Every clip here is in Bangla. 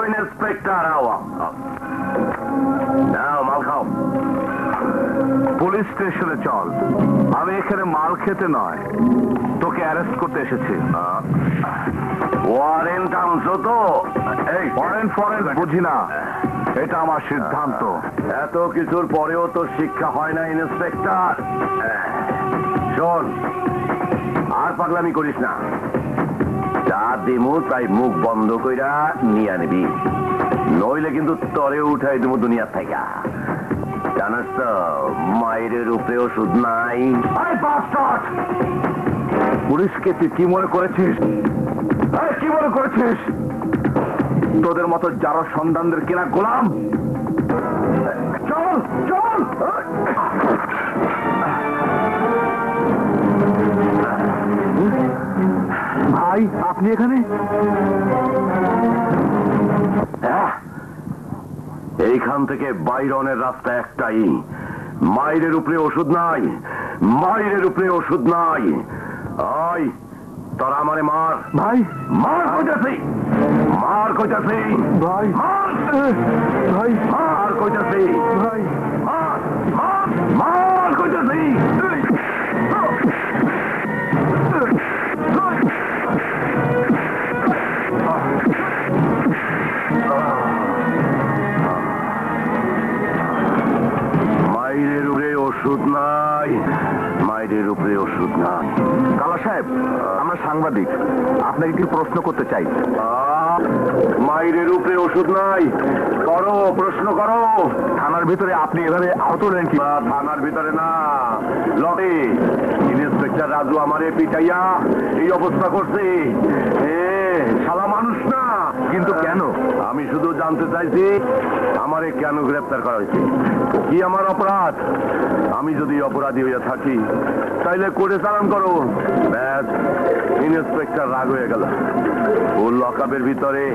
ইন্সপেক্টর নাও মাল খাও। পুলিশ স্টেশনে চল। আমি এখানে মাল খেতে নয়, তোকে অ্যারেস্ট করতে এসেছি। ওয়ারেন্ট আনছো তো? এই ফরেন বুঝি না, এটা আমার সিদ্ধান্ত। এত কিছুর পরেও তো শিক্ষা হয় না ইন্সপেক্টর। শোন, আর পাগলামি করিস না। যা দিমু তাই মুখ বন্ধ কইরা নিয়ে নিবি, নইলে কিন্তু তরে উঠাই দেবো দুনিয়া থেকে। জানাস তো মায়ের উপরে ওষুধ নাই। পুলিশকে তুই কি মনে করেছিস? কি মনে করেছিস? তোদের মতো যারা সন্তানদের কিনা গোলাম। চল চল। ভাই আপনি এখানে? এইখান থেকে বাইরনের রাস্তা একটাই, মায়ের উপরে ওষুধ নাই, মায়ের উপরে ওষুধ নাই। আয় তোরা আমারে মার। ভাই মার কইতাছি, মার কইতাছি। ভাই মার ভাই মার কইতাছি। ভাই মার মার মার কইতাছি। মায়ের উপরে ওষুধ নাই, মায়ের উপরে ওষুধ নাই। কালা সাহেব, আমরা সাংবাদিক, আপনাকে কি প্রশ্ন করতে চাই। মায়ের উপরে ওষুধ নাই, করো প্রশ্ন করো। থানার ভিতরে আপনি এভাবে আহত হলেন কি? থানার ভিতরে না, লটে ইন্সপেক্টর রাজু আমারে পিটাইয়া এই অবস্থা করছে। শালা মানুষ না। কিন্তু কেন? আমি শুধু জানতে চাইছি আমারে কেন গ্রেপ্তার করা হয়েছে, কি আমার অপরাধ। আমি যদি অপরাধী হইয়া থাকি তাইলে কোর্টে চালান করো। ব্যাস, ইন্সপেক্টর রাগ হয়ে গেল। ওর লকআপের ভিতরে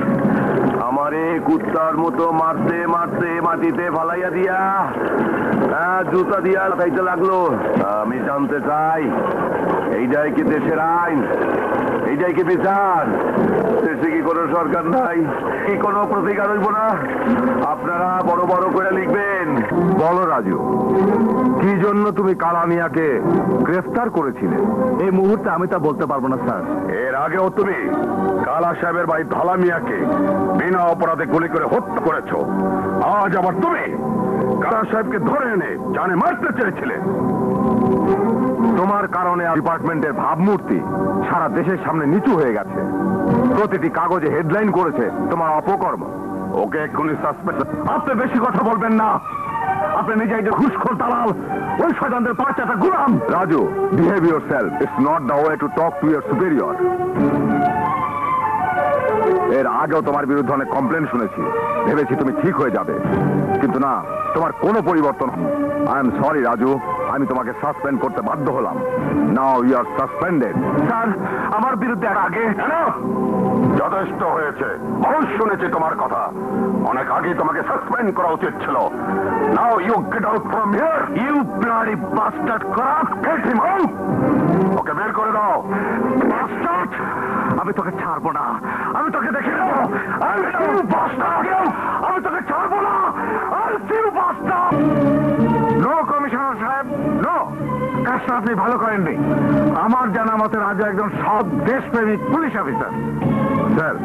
আমারে কুত্তার মতো মারতে মারতে মাটিতে ফালাইয়া দিয়া জুতা দিয়া খাইতে লাগলো। আমি জানতে চাই এইটাই কি দেশের আইন, এইটাই কি বিচার? দেশে কি কোনো সরকার নাই, কি কোনো প্রতিকার হইব না? আপনারা বড় বড় করে লিখবেন। বলো রাজু, কি জন্য তুমি কালা মিয়াকে গ্রেফতার করেছিলে? এই মুহূর্তে আমি তা বলতে পারবো না স্যার। এর আগেও তুমি কালা সাহেবের ভাই ঢালা মিয়াকে বিনা অপরাধে গুলি করে হত্যা করেছ। আজ আবার তুমি কালা সাহেবকে ধরে এনে জানে মারতে চেয়েছিলে। তোমার কারণে ডিপার্টমেন্টের ভাবমূর্তি সারা দেশের সামনে নিচু হয়ে গেছে। প্রতিটি কাগজে হেডলাইন করেছে তোমার অপকর্ম। ওকে এক্ষুনি সাসপেন্ড। আপনি বেশি কথা বলবেন না। আপনি নিজে একজন ঘুষখোর দালাল, ওই শয়তানদের বাচ্চাটা গোলাম। Raju, behave yourself. It's not the way to talk to your superior. এর আগেও তোমার বিরুদ্ধে অনেক কমপ্লেন শুনেছি, ভেবেছি তুমি ঠিক হয়ে যাবে, কিন্তু না, তোমার কোনো পরিবর্তন। আই এম সরি রাজু, আমি তোমাকে সাসপেন্ড করতে বাধ্য হলাম। Now you are suspended. Sir, আমার বিরুদ্ধে আগে যথেষ্ট হয়েছে, বহুত শুনেছি তোমার কথা। অনেক আগে তোমাকে সাসপেন্ড করা উচিত ছিল। Now you get out from here. You bloody bastard, corrupt, get him out. ওকে বের করে দাও। বাস্টার্ড, আমি তোকে ছাড়বো না। আমি তোকে দেখে নেব। আমি তোকে ছাড়বো না। নো কমিশনার সাহেব, নো। কাজটা আপনি ভালো করেননি। আমার জানা মতে রাজু একজন সৎ দেশপ্রেমিক পুলিশ অফিসার। স্যার,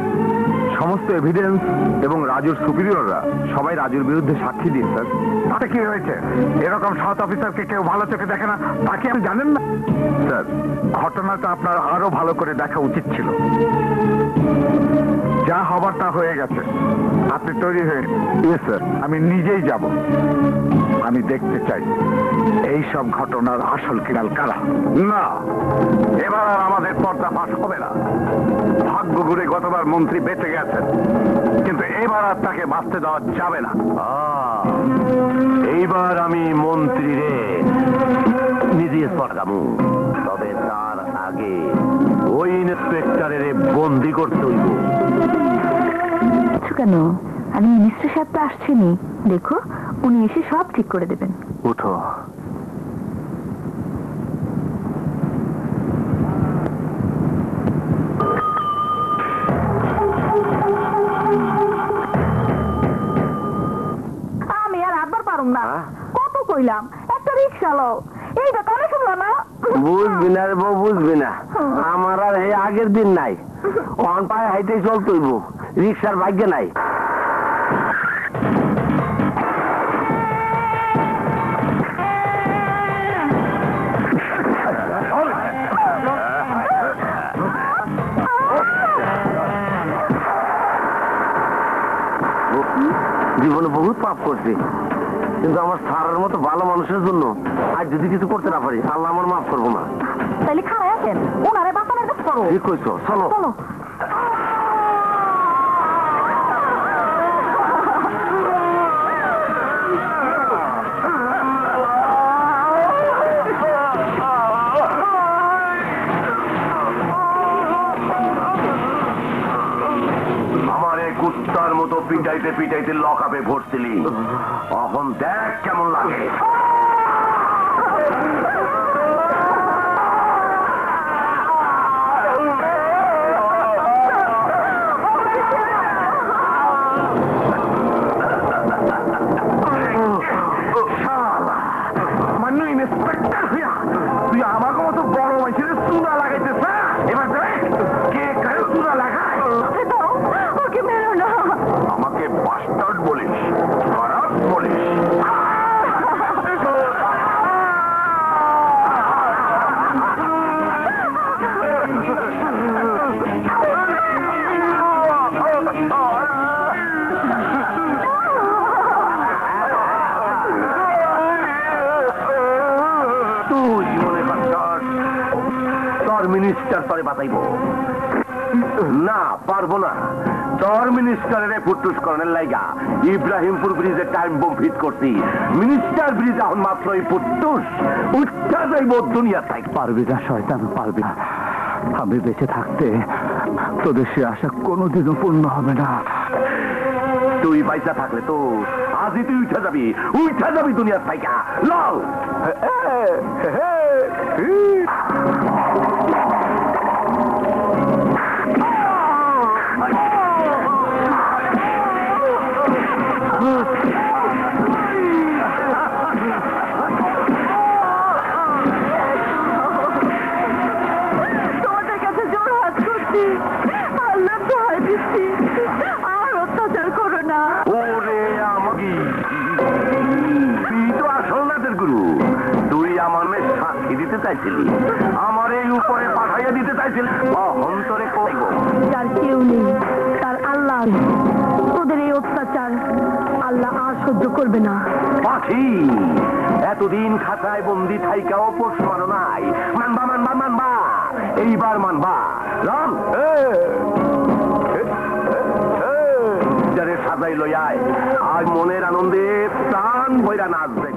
সমস্ত এভিডেন্স এবং রাজুর সুপিরিয়ররা সবাই রাজুর বিরুদ্ধে সাক্ষী দিয়ে স্যার। তাতে কি হয়েছে? এরকম সৎ অফিসারকে কেউ ভালো চোখে দেখে না, তাকে আপনি জানেন না? স্যার, ঘটনাটা আপনার আরো ভালো করে দেখা উচিত ছিল। যা হবার তা হয়ে গেছে, আপনি তৈরি হয়ে। ইয়েস স্যার, আমি নিজেই যাব। আমি দেখতে চাই এই সব ঘটনার আসল কিনাল কারা। না, এবার আর আমাদের পর্দা ফাঁস হবে না। ভাগ্য ঘুরে গতবার মন্ত্রী বেঁচে গেছেন, কিন্তু এবার আর তাকে বাঁচতে দেওয়া যাবে না। এইবার আমি মন্ত্রীরে নিজে সরকামু, তবে তার আগে ওই ইন্সপেক্টরের বন্দি করতে হইব। কেন? আমি মিনিস্টার সাহেব তো আসছেনি, দেখো উনি এসে সব ঠিক করে দেবেন। উঠো। কইলাম একটা রিক্সা লও, এইটা কানে শুনলো না? বুঝবি না রে বউ, বুঝবি না। আমার আর এই আগের দিন নাই, অন পায়ে হাইতে চলতইব, রিক্সার ভাগ্যে নাই। জীবনে বহুত পাপ করছি, কিন্তু আমার সারার মতো ভালো মানুষের জন্য আজ যদি কিছু করতে না পারি, আল্লাহ আমার মাফ করবো না। তাইলে খারাপ আছেন, ওনারে বাঁচানোর কাজ করো। ঠিক কইছো, চলো। চলো। আমার এই কুত্তার মতো পিটাইতে পিটাইতে লকআপে ভরছিলি, এখন দেখ কেমন লাগে। সামান্য ইন্সপেক্টর হইয়া তুই আমাকে মতো বড় মানুষের চুনা লাগাইতেছ। এবার দেখ কে কারো চুনা লাগায়। ওকে মেরো না। আমাকে বাস্টার্ড বলিস, খারাপ বলিস? তুই মনে করছস তোর মিনিস্টার তরে বাতাইব? না, পারবো না। তোর মিনিস্টারের ফুটুস করণের লাইগা ইব্রাহিমপুর ব্রিজে টাইম বোম ফিট করছি। মিনিস্টার ব্রিজ এখন মাত্র এই ফুটুস উঠা যাইব দুনিয়া তাই। পারবি না শয়তান, পারবি না। আমি বেঁচে থাকতে তোদের সে আশা কোনোদিনও পূর্ণ হবে না। তুই পয়সা থাকলে তো আজই তুই উঠা যাবি দুনিয়ার থাইকা। লও তোমাদের কাছে জোর হাত করছি, আল্লাহ দোহাই দিচ্ছি, আর অত্যাচার করো না। ওরে আমাকে তুই তো আসল নাটের গুরু। তুই আমার মেয়ে সাক্ষী দিতে চাইছিলি, আমার এই উপরে পাঠাইয়া দিতে চাইছিলি। অহন্তরে কইব যার কেউ নেই তার আল্লাহ আছে। তোদের এই অত্যাচার আল্লাহ আর সহ্য করবে না। পাখি এতদিন খাঁচায় বন্দি থাইকাও পোষ মানো নাই। মানবা মানবা মানবা, এইবার মানবা। রাম যারে সাজাই লইয়ায় আজ মনের আনন্দে প্রাণ ভৈরা নাচ দেখ।